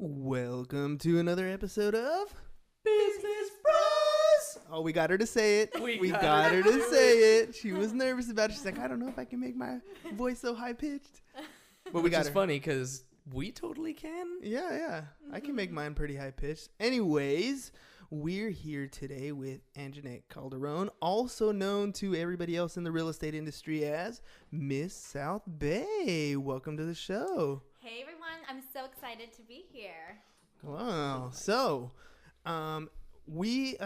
Welcome to another episode of Business Bros. Oh, we got her to say it. We got her to say it. She was nervous about it. She's like, I don't know if I can make my voice so high pitched. But Which is funny because we totally can. Yeah. I can make mine pretty high pitched. Anyways, we're here today with Anjanette Calderon, also known to everybody else in the real estate industry as Ms.Southbay. Welcome to the show. Hey everyone, I'm so excited to be here. Wow. So, we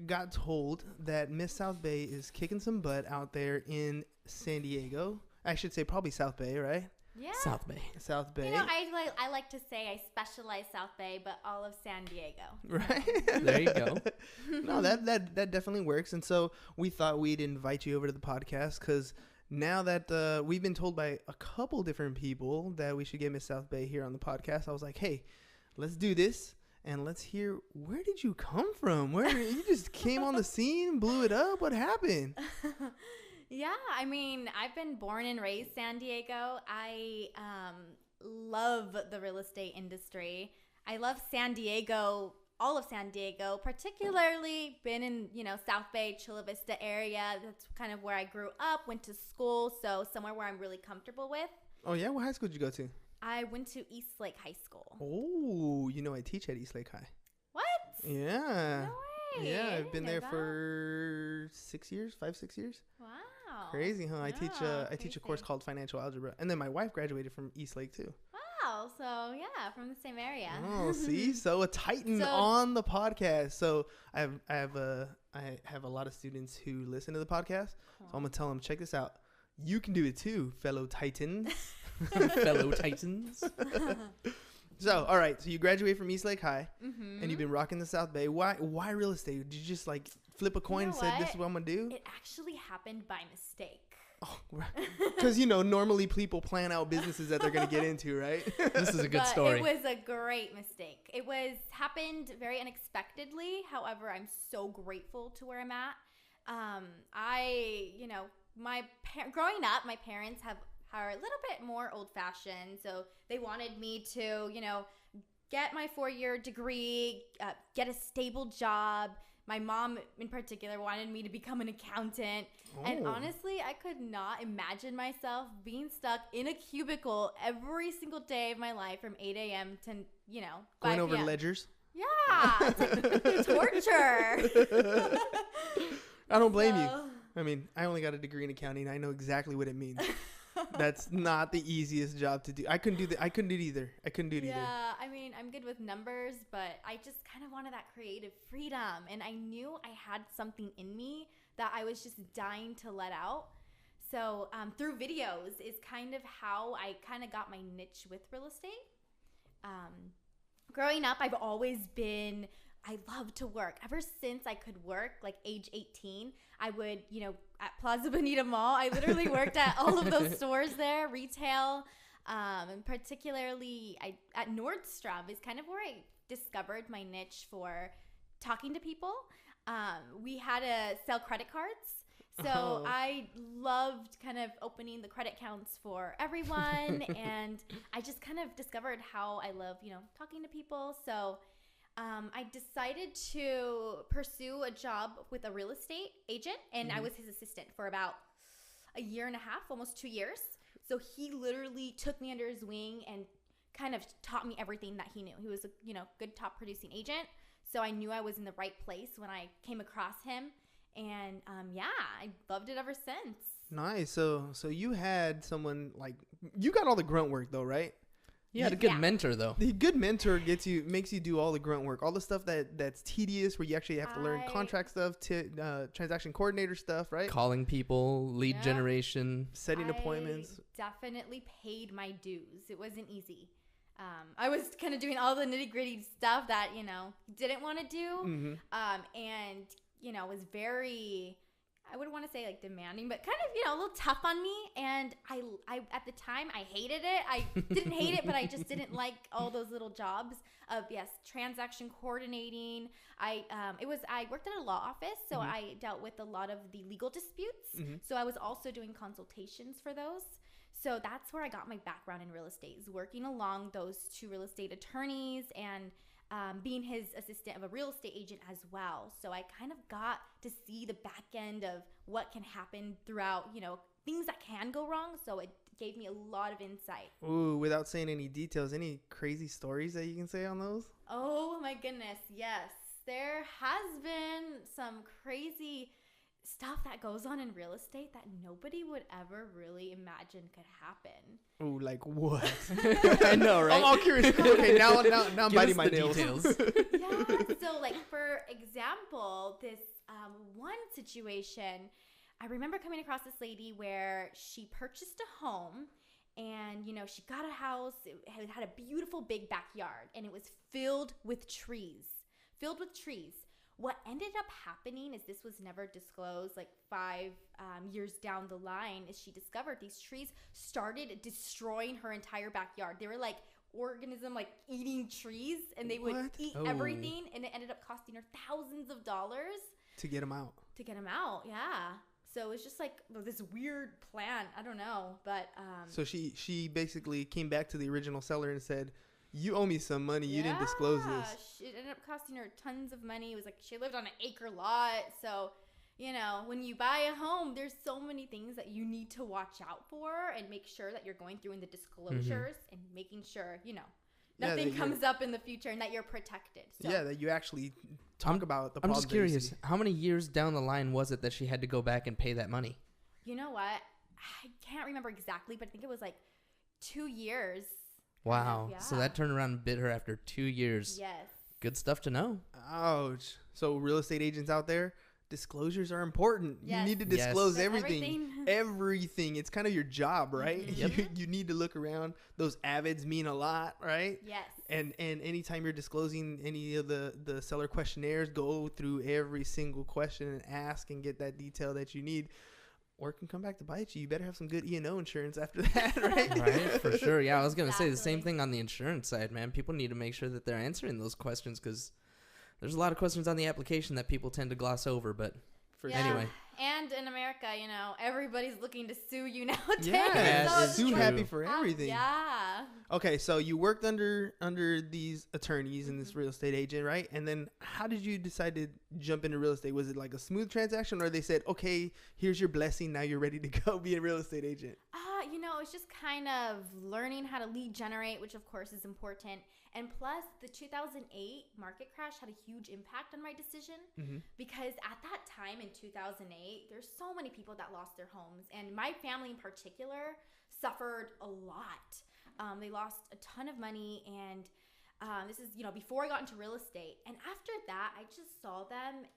got told that Ms.Southbay is kicking some butt out there in San Diego. I should say probably South Bay, right? Yeah. South Bay. South Bay. You know, I like to say I specialize South Bay, but all of San Diego. Right. There you go. No, that definitely works. And so we thought we'd invite you over to the podcast because now that we've been told by a couple different people that we should get Ms.Southbay here on the podcast, I was like, hey, let's do this. And let's hear, where did you come from? Where you just came on the scene, blew it up? What happened? Yeah, I mean, I've been born and raised San Diego. I love the real estate industry. I love San Diego, all of San Diego, particularly been in, South Bay, Chula Vista area. That's kind of where I grew up, went to school, so somewhere where I'm really comfortable with. Oh, yeah? What high school did you go to? I went to East Lake High School. Oh, I teach at East Lake High. What? Yeah. No way. Yeah, I I've didn't been know there that. for 6 years, 5-6 years. Wow. Crazy, huh? I teach a crazy. course called financial algebra, and then my wife graduated from East Lake too. Wow. So yeah, from the same area. Oh, see, so a Titan on the podcast. So I have a lot of students who listen to the podcast. So I'm gonna tell them, check this out. You can do it too, fellow Titans. Fellow Titans. So, all right. So you graduated from East Lake High, Mm-hmm. and you've been rocking the South Bay. Why real estate? Did you just like flip a coin and said, this is what I'm gonna do? It actually happened by mistake. Oh, because normally people plan out businesses that they're gonna get into, right? This is a good But story. It was a great mistake. It happened very unexpectedly. However, I'm so grateful to where I'm at. Growing up, my parents are a little bit more old-fashioned, so they wanted me to, get my 4-year degree, get a stable job. My mom, in particular, wanted me to become an accountant. Oh. And honestly, I could not imagine myself being stuck in a cubicle every single day of my life from 8 a.m. to, 5 Going over p.m. ledgers. Yeah, it's like torture. I don't blame you. I mean, I only got a degree in accounting. I know exactly what it means. That's not the easiest job to do. I couldn't do it either. Yeah, I mean, I'm good with numbers, but I just kind of wanted that creative freedom. And I knew I had something in me that I was just dying to let out. So through videos is kind of how I kind of got my niche with real estate. Growing up, I love to work. Ever since I could work, like age 18, I would, at Plaza Bonita Mall, I literally worked at all of those stores there, retail, and particularly at Nordstrom is kind of where I discovered my niche for talking to people. We had to sell credit cards. So I loved kind of opening the credit counts for everyone. And I just kind of discovered how I love, talking to people. So I decided to pursue a job with a real estate agent, and I was his assistant for about a year and a half, almost 2 years. So he literally took me under his wing and kind of taught me everything that he knew. He was a good top producing agent, so I knew I was in the right place when I came across him, and I loved it ever since. Nice. So you had someone you got all the grunt work though, right? You had a good mentor, though. The good mentor makes you do all the grunt work, all the stuff that's tedious, where you actually have to learn contract stuff, transaction coordinator stuff, right? Calling people, lead generation, setting appointments. Definitely paid my dues. It wasn't easy. I was kind of doing all the nitty gritty stuff that didn't want to do, and was very. I wouldn't want to say demanding, but kind of, a little tough on me. And I at the time, I hated it. I didn't hate it, but I just didn't like all those little jobs of, transaction coordinating. I worked at a law office, so I dealt with a lot of the legal disputes. So I was also doing consultations for those. So that's where I got my background in real estate, is working along those two real estate attorneys and being his assistant of a real estate agent as well. So I kind of got to see the back end of what can happen throughout, things that can go wrong. So it gave me a lot of insight. Ooh, without saying any details, any crazy stories that you can say on those? Oh my goodness, yes. There has been some crazy stuff that goes on in real estate that nobody would ever really imagine could happen. Ooh, like what? I know, right? I'm all curious. Okay, now I'm Give biting us my the nails. details. Yeah, so like for example, this one situation, I remember coming across this lady where she purchased a home and, she got a house. It had a beautiful big backyard and it was filled with trees. What ended up happening is, this was never disclosed, like 5 years down the line, is she discovered these trees started destroying her entire backyard. They were like organism, like eating trees, and they would What? eat everything, and it ended up costing her thousands of dollars To get them out. Yeah. So it was just like this weird plan. I don't know, but So she basically came back to the original seller and said, "You owe me some money. You didn't disclose this." It ended up costing her tons of money. It was like she lived on an acre lot. So, when you buy a home, there's so many things that you need to watch out for and make sure that you're going through in the disclosures and making sure, nothing comes up in the future and that you're protected. So. Yeah, that you actually talk about the I'm problems. just curious, how many years down the line was it that she had to go back and pay that money? You know what? I can't remember exactly, but I think it was like 2 years. Wow. Yeah. So that turned around and bit her after 2 years. Yes. Good stuff to know. Ouch. So real estate agents out there, disclosures are important. Yes. You need to disclose Yes. everything. Everything. It's kind of your job, right? Mhm. You need to look around. Those avids mean a lot, right? Yes. And anytime you're disclosing any of the seller questionnaires, go through every single question and ask and get that detail that you need. Or it can come back to bite you. You better have some good E&O insurance after that, right? Right, for sure. Yeah, I was going to say the same Exactly. thing on the insurance side, man. People need to make sure that they're answering those questions because there's a lot of questions on the application that people tend to gloss over. But For Yeah. anyway. And in America, everybody's looking to sue you nowadays. Yeah, That So is it's sue true. happy for everything. Yeah. Okay, so you worked under these attorneys and this real estate agent, right? And then how did you decide to jump into real estate? Was it like a smooth transaction, or they said, "Okay, here's your blessing. Now you're ready to go be a real estate agent"? It's just kind of learning how to lead generate, which of course is important. And plus, the 2008 market crash had a huge impact on my decision because at that time in 2008, there's so many people that lost their homes. And my family in particular suffered a lot. They lost a ton of money. And this is, before I got into real estate. And after that, I just saw them,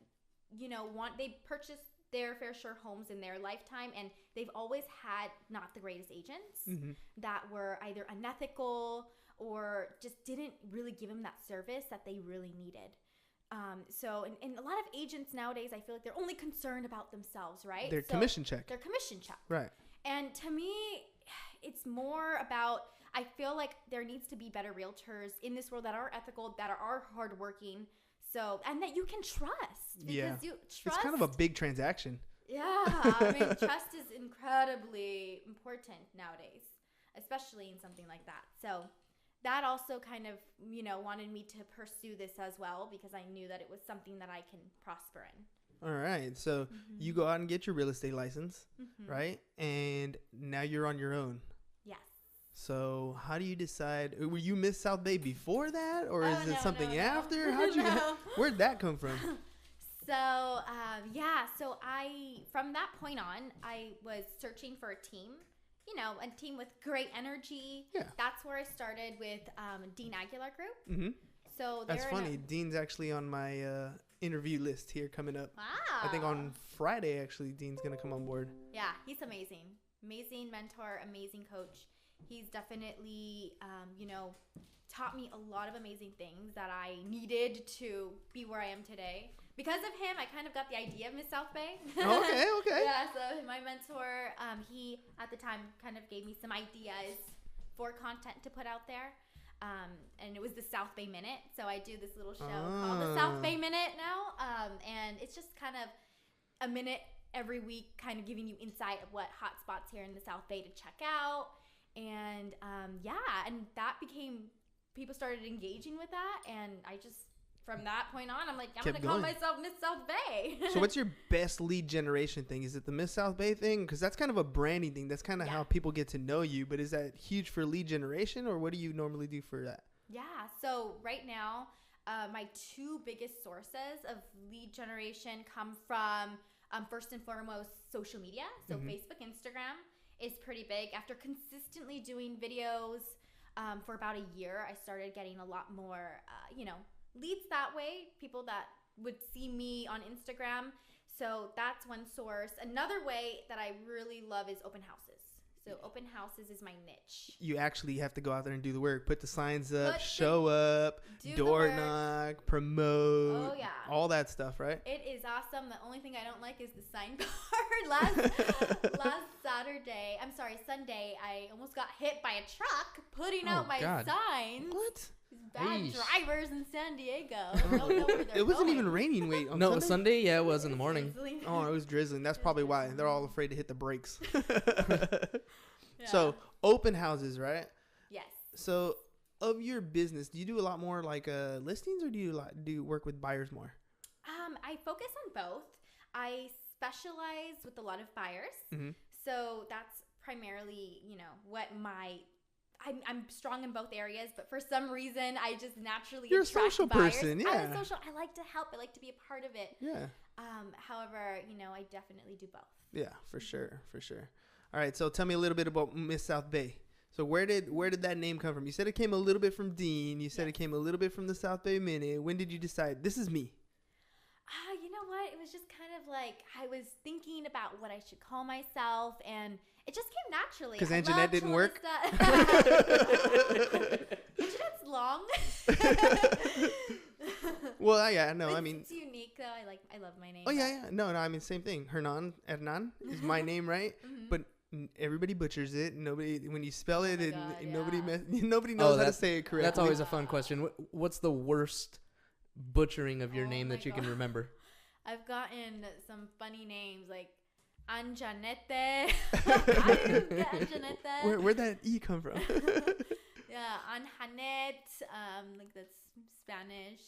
they purchased their fair share homes in their lifetime, and they've always had not the greatest agents that were either unethical or just didn't really give them that service that they really needed. And a lot of agents nowadays, I feel like they're only concerned about themselves, right? Their commission check. Their commission check. Right. And to me, it's more about, I feel like there needs to be better realtors in this world that are ethical, that are hardworking, and that you can trust. Because you trust. It's kind of a big transaction. Yeah. I mean, trust is incredibly important nowadays, especially in something like that. So that also kind of, wanted me to pursue this as well because I knew that it was something that I can prosper in. All right. So you go out and get your real estate license, right? And now you're on your own. Yes. So how do you decide? Were you Ms.Southbay before that, or is it something no. after? How'd you? No. Where'd that come from? So, so from that point on, I was searching for a team, a team with great energy. Yeah. That's where I started with Dean Aguilar Group. Mm-hmm. So That's funny. Dean's actually on my interview list here coming up. Wow. I think on Friday, actually, Dean's going to come on board. Yeah, he's amazing. Amazing mentor, amazing coach. He's definitely, taught me a lot of amazing things that I needed to be where I am today. Because of him, I kind of got the idea of Ms.Southbay. Okay. Yeah, so my mentor, he at the time kind of gave me some ideas for content to put out there. And it was the South Bay Minute. So I do this little show called the South Bay Minute now. And it's just kind of a minute every week kind of giving you insight of what hot spots here in the South Bay to check out. And and that became, people started engaging with that, and I just, from that point on, I'm like, I'm going to call myself Miss South Bay. So what's your best lead generation thing? Is it the Miss South Bay thing? Because that's kind of a branding thing. That's kind of how people get to know you. But is that huge for lead generation, or what do you normally do for that? Yeah. So right now, my two biggest sources of lead generation come from, first and foremost, social media. So Facebook, Instagram is pretty big. After consistently doing videos for about a year, I started getting a lot more, leads that way, people that would see me on Instagram. So that's one source. Another way that I really love is open houses. So open houses is my niche. You actually have to go out there and do the work. Put the signs up, show up, door knock, promote, all that stuff, right? It is awesome. The only thing I don't like is the sign part. Sunday, I almost got hit by a truck putting out my signs. What? These bad drivers in San Diego. Don't know where they're It wasn't going. even raining. Wait, on No, Sunday? Sunday, yeah, it was in the morning. Oh, it was drizzling. That's probably why. They're all afraid to hit the brakes. So, open houses, right? Yes. So, of your business, do you do a lot more like listings, or do you work with buyers more? I focus on both. I specialize with a lot of buyers. So that's primarily, what I'm strong in both areas, but for some reason I just naturally You're attract a social buyers. person, yeah. I'm a social. I like to help. I like to be a part of it. Yeah. However, I definitely do both. Yeah, for sure. All right, so tell me a little bit about Miss South Bay. So where did that name come from? You said it came a little bit from Dean. You said it came a little bit from the South Bay Minute. When did you decide this is me? You know what? It was just kind of like I was thinking about what I should call myself, and it just came naturally. Because Anjanette didn't work? Anjanette's long. Well, yeah, no, I mean, it's unique though. I love my name. Oh yeah. No, I mean, same thing. Hernan is my name, right? But everybody butchers it. Nobody, when you spell it, nobody knows how to say it correctly. That's always a fun question. What's the worst butchering of your name that you can remember? I've gotten some funny names like Anjanette. I didn't get Anjanette. Where'd that E come from? Yeah, Anjanette. Like that's Spanish.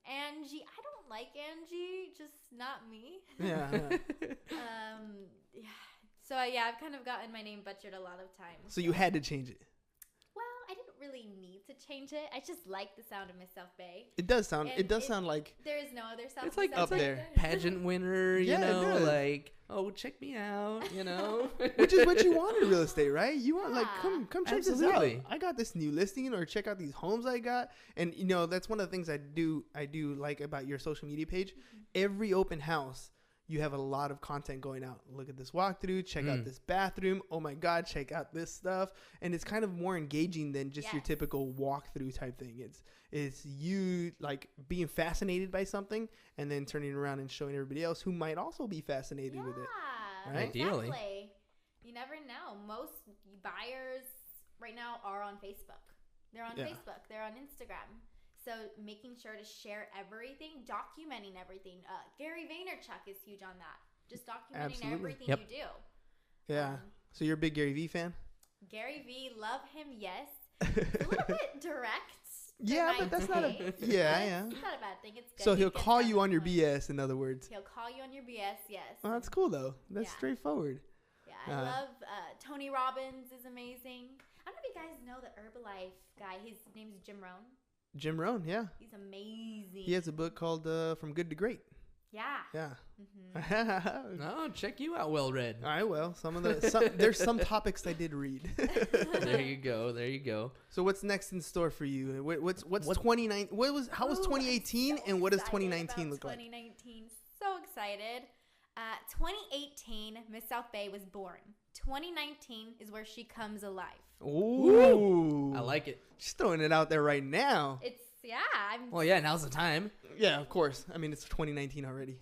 Angie. I don't like Angie. Just not me. Yeah. Yeah. So I've kind of gotten my name butchered a lot of times. So you had to change it. Well, I didn't really need to change it. I just like the sound of Miss South Bay. It does sound. Sound like. There is no other South. It's like up there. Pageant winner. Yeah, it does. Like, oh, check me out. Which is what you want in real estate, right? You want come check this out. I got this new listing, or check out these homes I got. And that's one of the things I do like about your social media page. Every open house, you have a lot of content going out. Look at this walkthrough. Check out this bathroom. Oh my God, check out this stuff. And it's kind of more engaging than just your typical walkthrough type thing. It's you like being fascinated by something and then turning around and showing everybody else who might also be fascinated with it. Right? Ideally. Exactly. You never know. Most buyers right now are on Facebook. They're on Facebook. They're on Instagram. So making sure to share everything, documenting everything. Gary Vaynerchuk is huge on that. Just documenting everything you do. Yeah. So you're a big Gary V fan? Gary V, love him, yes. It's a little bit direct. But that's not a... Yeah. It's not a bad thing. It's good. So he'll call you on your BS, in other words. He'll call you on your BS, yes. Well, that's cool, though. That's straightforward. Yeah, I love... Tony Robbins is amazing. I don't know if you guys know the Herbalife guy. His name's Jim Rohn. Jim Rohn, yeah. He's amazing. He has a book called From Good to Great. Yeah. Yeah. No, check you out, well read. All right, well, there's some topics I did read. There you go. So what's next in store for you? What's 2019? How was 2018 and what does 2019 look like? 2019, so excited. 2018, Miss South Bay was born. 2019 is where she comes alive. Ooh. I like it. She's throwing it out there right now. Now's the time. Yeah, of course. I mean, it's 2019 already.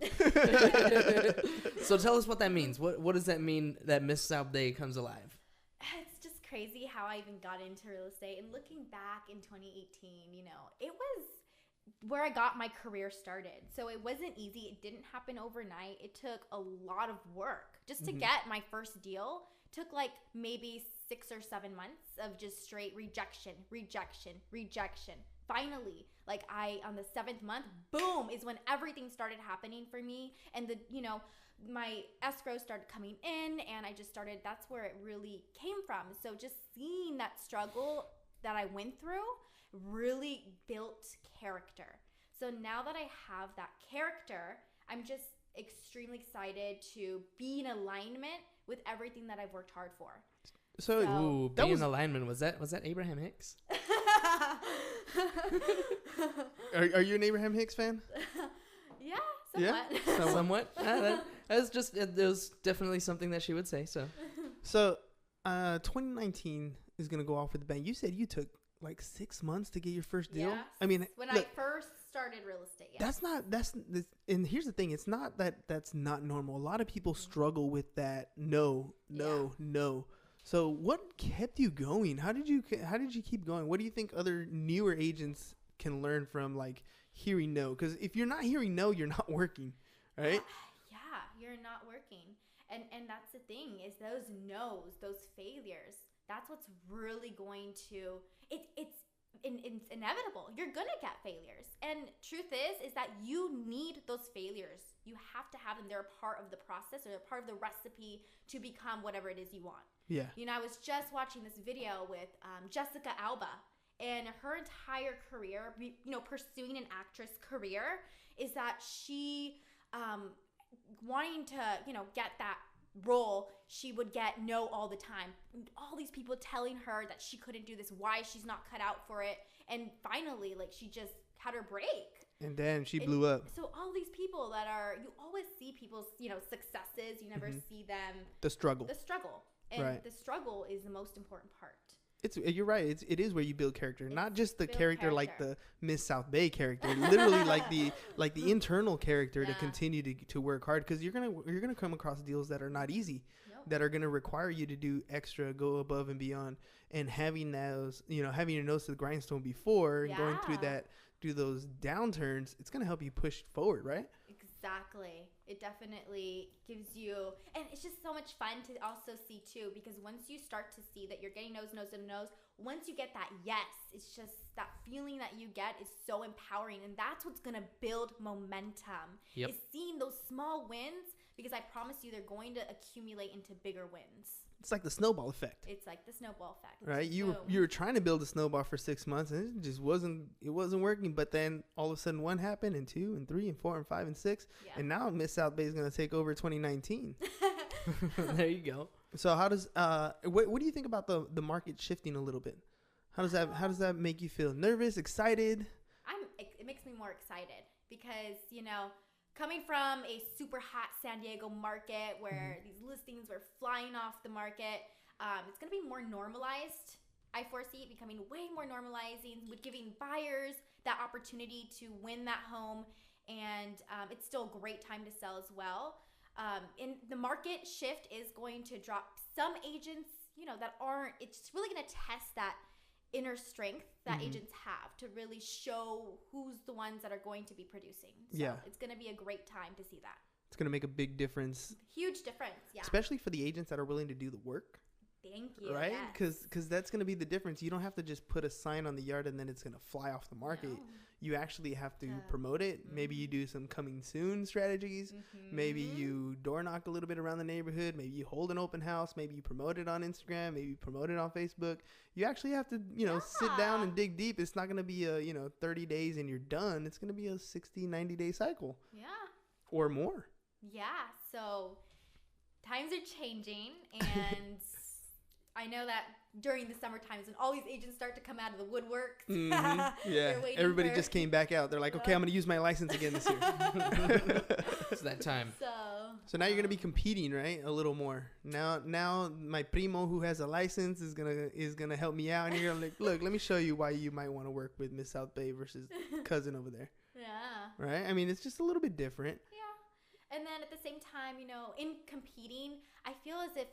So tell us what that means. What does that mean that Miss South Bay comes alive? It's just crazy how I even got into real estate. And looking back in 2018, where I got my career started. So it wasn't easy. It didn't happen overnight. It took a lot of work just to get my first deal. Took like maybe 6 or 7 months of just straight rejection. Finally, like on the 7th month, boom, is when everything started happening for me. And my escrow started coming in, and that's where it really came from. So just seeing that struggle that I went through really built character. So now that I have that character, I'm just extremely excited to be in alignment with everything that I've worked hard for. So being in alignment, was that Abraham Hicks? Are you an Abraham Hicks fan? Yeah, somewhat. Yeah? Somewhat. That was definitely something that she would say. So 2019 is gonna go off with the bang. You said you took like 6 months to get your first deal. Yes. I mean, when look, I first started real estate. Yes. And here's the thing: it's not that's not normal. A lot of people struggle with that. No. So what kept you going? How did you keep going? What do you think other newer agents can learn from, like, hearing no? Because if you're not hearing no, you're not working, right? Yeah, you're not working. And that's the thing, is those no's, those failures, that's what's really going to, it's inevitable. You're going to get failures. And truth is that you need those failures. You have to have them. They're a part of the process, or they're part of the recipe to become whatever it is you want. Yeah. I was just watching this video with Jessica Alba, and her entire career, pursuing an actress career, is that she, wanting to, get that role, she would get no all the time. All these people telling her that she couldn't do this, why she's not cut out for it. And finally, like, she just had her break. And then she blew up. So all these people you always see people's, successes. You never see them. The struggle. And right. The struggle is the most important part. You're right. It is where you build character, not just the character like the Ms.Southbay character, literally like the internal character to continue to work hard, because you're gonna come across deals that are not easy, that are gonna require you to do extra, go above and beyond, and having those, having your nose to the grindstone before and going through those downturns, it's gonna help you push forward, right? Exactly. It definitely gives you, and it's just so much fun to also see too, because once you start to see that you're getting no's, once you get that yes, it's just that feeling that you get is so empowering, and that's what's going to build momentum. Yep. Is seeing those small wins, because I promise you they're going to accumulate into bigger wins. It's like the snowball effect. Right? You were trying to build a snowball for 6 months, and it just wasn't working. But then all of a sudden, 1 happened, and 2, and 3, and 4, and 5, and 6, and now Ms.Southbay is going to take over 2019. There you go. So how does what do you think about the market shifting a little bit? How does that make you feel? Nervous, excited? It makes me more excited, because coming from a super hot San Diego market where these listings were flying off the market, it's going to be more normalized. I foresee it becoming way more normalizing, with giving buyers that opportunity to win that home. And it's still a great time to sell as well. And the market shift is going to drop some agents, that aren't, it's really going to test that inner strength that agents have to really show who's the ones that are going to be producing. So it's going to be a great time to see that. It's going to make a big difference. Huge difference, yeah. Especially for the agents that are willing to do the work. Thank you. Right? Yes. Because that's going to be the difference. You don't have to just put a sign on the yard and then it's going to fly off the market. No. You actually have to promote it. Maybe you do some coming soon strategies. Maybe you door knock a little bit around the neighborhood. Maybe you hold an open house. Maybe you promote it on Instagram. Maybe you promote it on Facebook. You actually have to, sit down and dig deep. It's not going to be a, 30 days and you're done. It's going to be a 60, 90-day cycle. Yeah. Or more. Yeah. So times are changing, and I know that during the summer times when all these agents start to come out of the woodwork. Yeah. Everybody just came back out. They're like, okay, I'm going to use my license again this year. It's that time. So now you're going to be competing, right? A little more. Now my primo who has a license is going to help me out. And you're like, look, let me show you why you might want to work with Ms.Southbay versus cousin over there. Yeah. Right? I mean, it's just a little bit different. Yeah. And then at the same time, in competing, I feel as if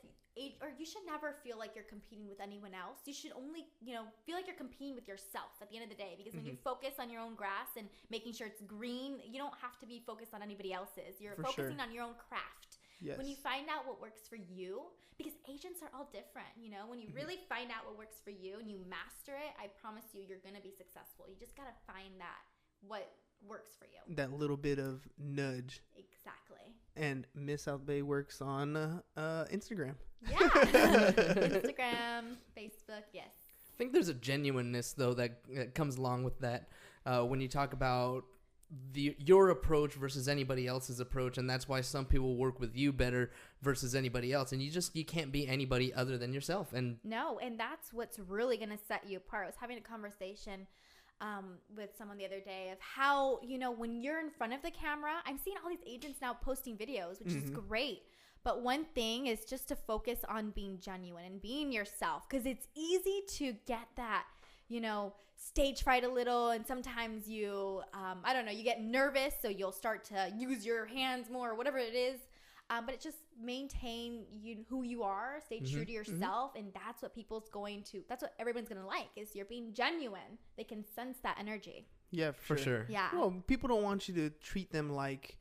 or you should never feel like you're competing with anyone else. You should only, feel like you're competing with yourself at the end of the day, because when you focus on your own grass and making sure it's green, you don't have to be focused on anybody else's. You're focusing on your own craft. Yes. When you find out what works for you, because agents are all different, when you really find out what works for you and you master it, I promise you're going to be successful. You just got to find what works for you. That little bit of nudge. Exactly. And Ms.Southbay works on Instagram. Yeah. Instagram, Facebook, yes. I think there's a genuineness, though, that comes along with that when you talk about your approach versus anybody else's approach, and that's why some people work with you better versus anybody else, and you can't be anybody other than yourself. And that's what's really going to set you apart. I was having a conversation with someone the other day of how, when you're in front of the camera, I'm seeing all these agents now posting videos, which is great. But one thing is just to focus on being genuine and being yourself, because it's easy to get that, stage fright a little. And sometimes you get nervous. So you'll start to use your hands more or whatever it is. But it just maintain who you are, stay true to yourself. And that's what that's what everyone's going to like, is you're being genuine. They can sense that energy. Yeah, for sure. Yeah. Well, people don't want you to treat them like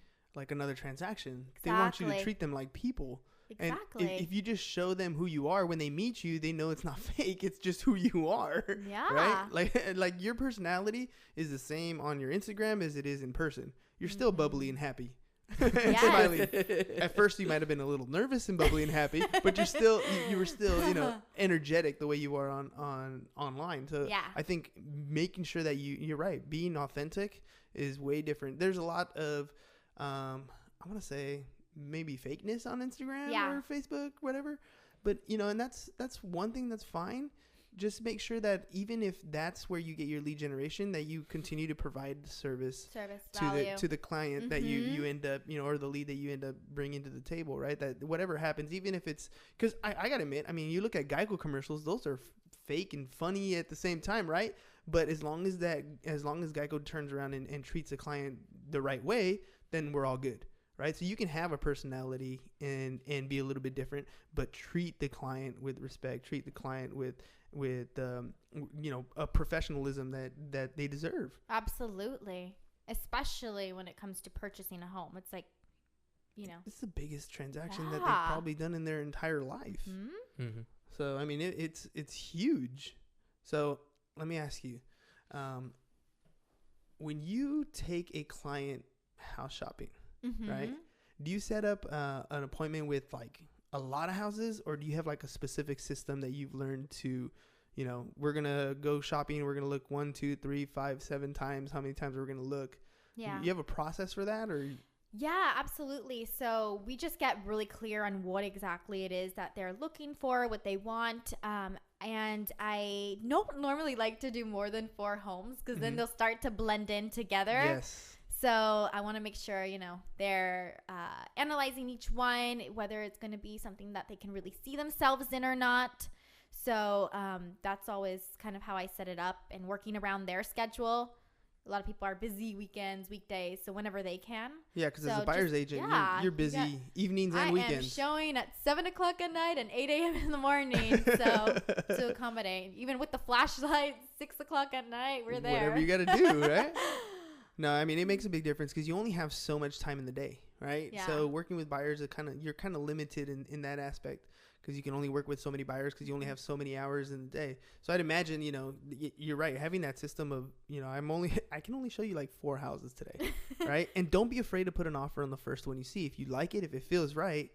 another transaction. Exactly. They want you to treat them like people. Exactly. And if you just show them who you are when they meet you, they know it's not fake. It's just who you are. Yeah. Right? Like your personality is the same on your Instagram as it is in person. You're still bubbly and happy. Smiling. At first, you might have been a little nervous and bubbly and happy, but you were still, energetic the way you are on online. So yeah. I think making sure that you're right, being authentic is way different. There's a lot of, I want to say maybe fakeness on Instagram or Facebook, whatever. But and that's one thing that's fine. Just make sure that even if that's where you get your lead generation, that you continue to provide service to the client that you end up, or the lead that you end up bringing to the table, right? That whatever happens, even if it's, because I gotta admit, I mean, you look at Geico commercials, those are fake and funny at the same time, right? But as long as Geico turns around and treats the client the right way, then we're all good. Right. So you can have a personality and be a little bit different, but treat the client with respect, treat the client with a professionalism that they deserve. Absolutely. Especially when it comes to purchasing a home. It's like, it's the biggest transaction that they've probably done in their entire life. Mm-hmm. So, I mean, it's huge. So let me ask you, when you take a client house shopping, right? Do you set up an appointment with like a lot of houses, or do you have like a specific system that you've learned to, we're going to go shopping, we're going to look 1, 2, 3, 5, 7 times, how many times we're going to look? Yeah. You have a process for that, or? Yeah, absolutely. So we just get really clear on what exactly it is that they're looking for, what they want. And I don't normally like to do more than 4 homes, because then they'll start to blend in together. Yes. So I want to make sure, they're analyzing each one, whether it's going to be something that they can really see themselves in or not. So that's always kind of how I set it up, and working around their schedule. A lot of people are busy weekends, weekdays, so whenever they can. Yeah, because as a buyer's agent, you're busy evenings and weekends. I am showing at 7 o'clock at night and 8 a.m. in the morning, so to accommodate. Even with the flashlight, 6 o'clock at night, we're there. Whatever you got to do, right? No, I mean, it makes a big difference because you only have so much time in the day, right? Yeah. So working with buyers, you're kind of limited in that aspect, because you can only work with so many buyers because you only have so many hours in the day. So I'd imagine, you're right, having that system of, I can only show you like 4 houses today, right? And don't be afraid to put an offer on the first one you see. If you like it, if it feels right,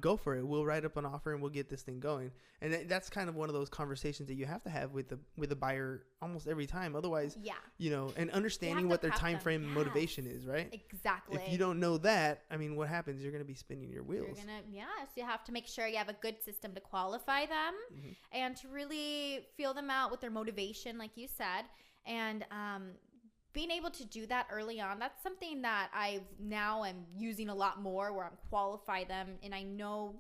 go for it. We'll write up an offer and we'll get this thing going. And that's kind of one of those conversations that you have to have with the buyer almost every time. Otherwise, and understanding what their time frame and motivation is, right? Exactly. If you don't know that, I mean, what happens? You're going to be spinning your wheels. So you have to make sure you have a good system to qualify them and to really feel them out with their motivation, like you said. And, being able to do that early on, that's something that I now am using a lot more, where I'm qualify them and I know,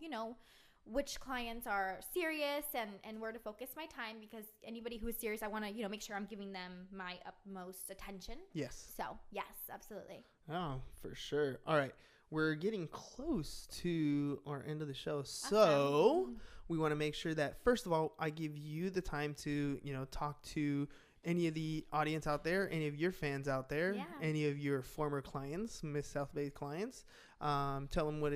which clients are serious and where to focus my time, because anybody who is serious, I want to, make sure I'm giving them my utmost attention. Yes. So, yes, absolutely. Oh, for sure. All right. we're getting close to our end of the show. So we want to make sure that, first of all, I give you the time to, talk to any of the audience out there, any of your fans out there, any of your former clients, Ms. Southbay clients. Tell them what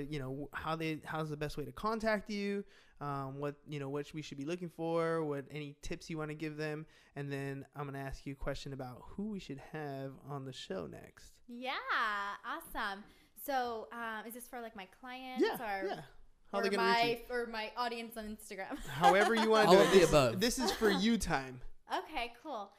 how's the best way to contact you, what we should be looking for, what any tips you want to give them, and then I'm gonna ask you a question about who we should have on the show next. Yeah, awesome. So, is this for like my clients or my audience on Instagram? However you want to do it. All of the above. This is for you time. Okay, cool.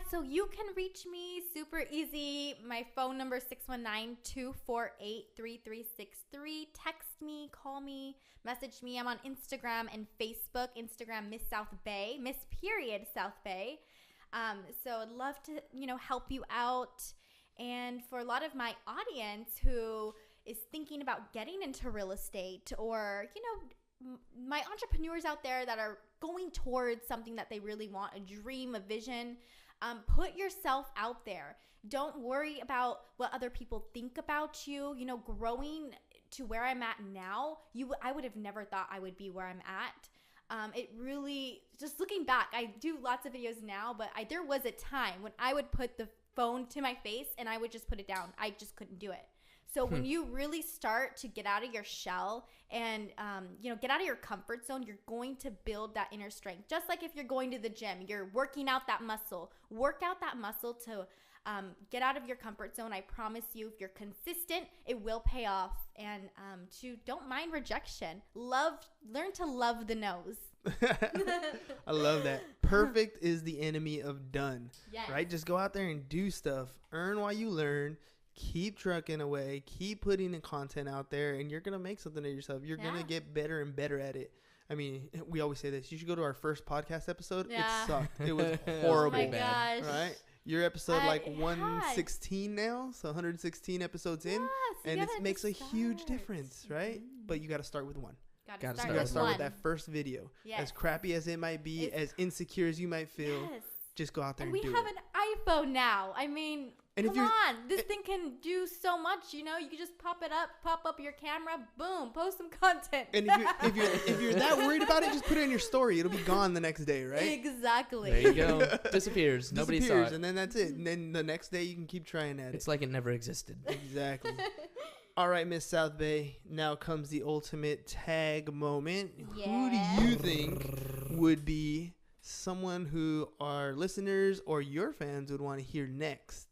So you can reach me super easy. My phone number is 619-248-3363. Text me, call me, message me. I'm on Instagram and Facebook. Instagram, Ms.Southbay, Ms.Southbay. So I'd love to, help you out. And for a lot of my audience who is thinking about getting into real estate, or, my entrepreneurs out there that are going towards something that they really want, a dream, a vision, put yourself out there. Don't worry about what other people think about you. Growing to where I'm at now, I would have never thought I would be where I'm at. It really, just looking back, I do lots of videos now, but there was a time when I would put the phone to my face and I would just put it down. I just couldn't do it. So when you really start to get out of your shell and, get out of your comfort zone, you're going to build that inner strength. Just like if you're going to the gym, you're working out that muscle. Work out that muscle to get out of your comfort zone. I promise you, if you're consistent, it will pay off. And don't mind rejection. Learn to love the no's. I love that. Perfect is the enemy of done. Yes. Right? Just go out there and do stuff. Earn while you learn. Keep trucking away. Keep putting the content out there, and you're going to make something of yourself. You're going to get better and better at it. I mean, we always say this. You should go to our first podcast episode. Yeah. It sucked. It was horrible. Oh my gosh. Right? Your episode 116 now, so 116 episodes in, and it makes a huge difference, right? But you got to start with one. You got to start with that first video. Yes. As crappy as it might be, as insecure as you might feel, just go out there and do it. We have an iPhone now. I mean, come on. This thing can do so much, You can just pop up your camera, boom, post some content. And if you're that worried about it, just put it in your story. It'll be gone the next day, right? Exactly. There you go. Disappears. Nobody saw it. And then that's it. And then the next day you can keep trying at it. It's like it never existed. Exactly. All right, Ms. Southbay. Now comes the ultimate tag moment. Yeah. Who do you think would be someone who our listeners or your fans would want to hear next?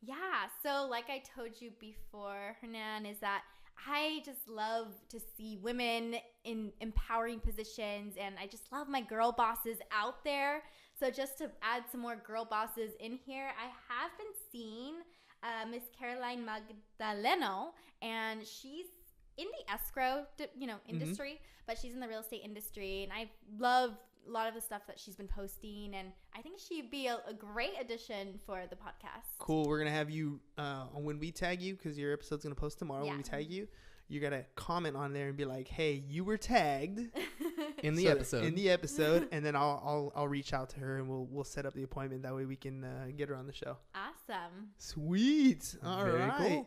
Yeah, so like I told you before, Hernan, is that I just love to see women in empowering positions, and I just love my girl bosses out there. So just to add some more girl bosses in here, I have been seeing Miss Caroline Magdaleno, and she's in the escrow, industry, but she's in the real estate industry, and I love a lot of the stuff that she's been posting, and I think she'd be a great addition for the podcast. Cool. We're going to have you, when we tag you, because your episode's going to post tomorrow, when we tag you, you got to comment on there and be like, hey, you were tagged in the episode, and then I'll reach out to her, and we'll set up the appointment. That way we can get her on the show. Awesome. Sweet. All right. Cool.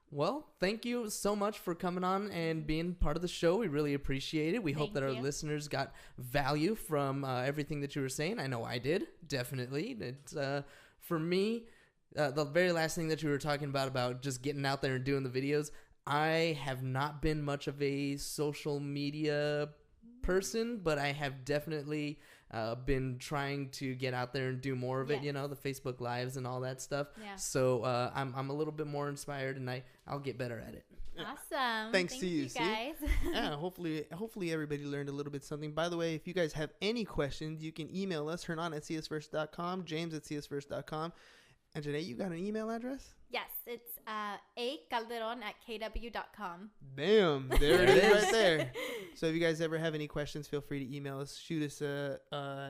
Well, thank you so much for coming on and being part of the show. We really appreciate it. We hope that our listeners got value from everything that you were saying. I know I did, definitely. It's, for me, the very last thing that you were talking about just getting out there and doing the videos, I have not been much of a social media person, but I have definitely been trying to get out there and do more of it, the Facebook Lives and all that stuff. Yeah. So I'm a little bit more inspired, and I'll get better at it. Awesome. Thanks to you guys. Yeah, hopefully everybody learned a little bit something. By the way, if you guys have any questions, you can email us, hernan@csfirst.com, james@csfirst.com. Anjanette, you got an email address? Yes, it's acalderon@kw.com. Bam, there it is right there. So if you guys ever have any questions, feel free to email us. Shoot us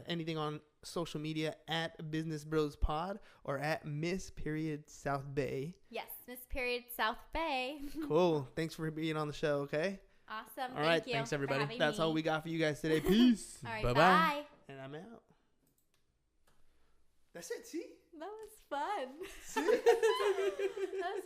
anything on social media at Business Bros Pod or at Miss.Southbay. Yes, Miss.Southbay. Cool. Thanks for being on the show, okay? Awesome. All right. Thanks, everybody. That's all we got for you guys today. Peace. All right, bye-bye. bye. And I'm out. That's it, see? That was fun. See? That was